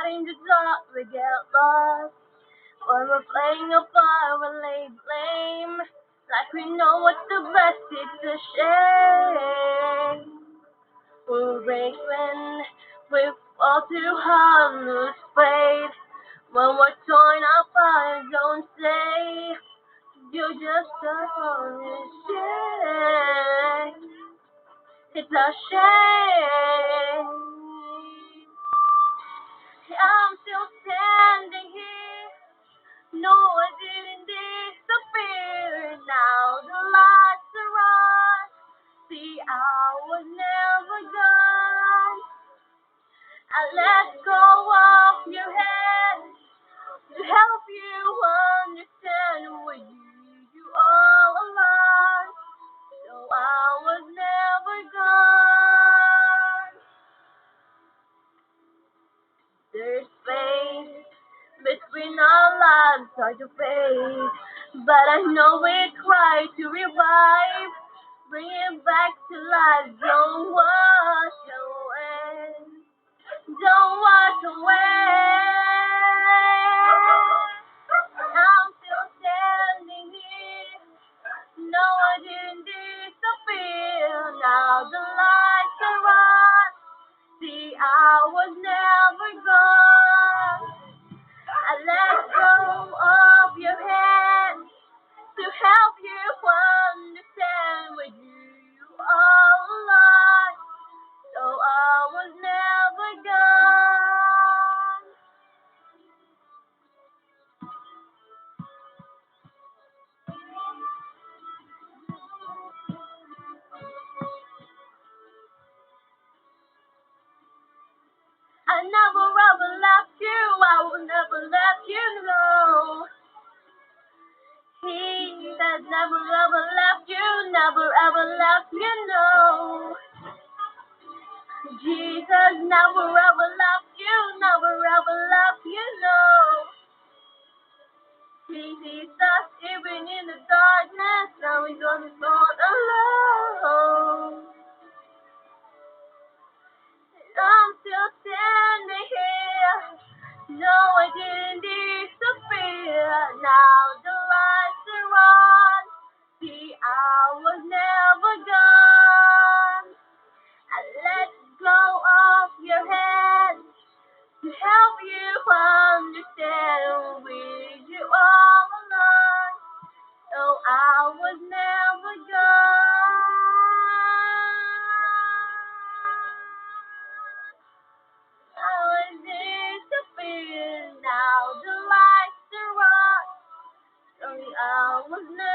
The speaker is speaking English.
out in the dark, we get lost. When we're playing a part, we lay blame. Like we know what's the best, it's a shame. We'll break when we fall too hard, lose faith. When we're torn apart, don't say you're just a holy shame. It's a shame. I'm still standing here. No, I didn't disappear. Now the lights are on. See, I was never gone. I let go of your hand to help you understand with you all along. So I was never gone. There's space between our lives hard to face, but I know we try to revive, bring it back to life. Don't wash away, don't wash away. I'm still standing here. No, I didn't disappear. Now the lights are on. See, I was never gone. I let go of your hand to help you understand with you all along. So I was never gone. I never ever left you. I will never let you know. He that never ever left you, never ever left you know. Jesus never ever left you, never ever left you know. He sees us even in the darkness, now he's on his own alone. I'm still standing here. No, I didn't disappear. Now the lights are on. See, I was never gone. I let go of your hand to help you understand with you all along. So I was never gone. I was disappeared. Now the lights are on. So I was never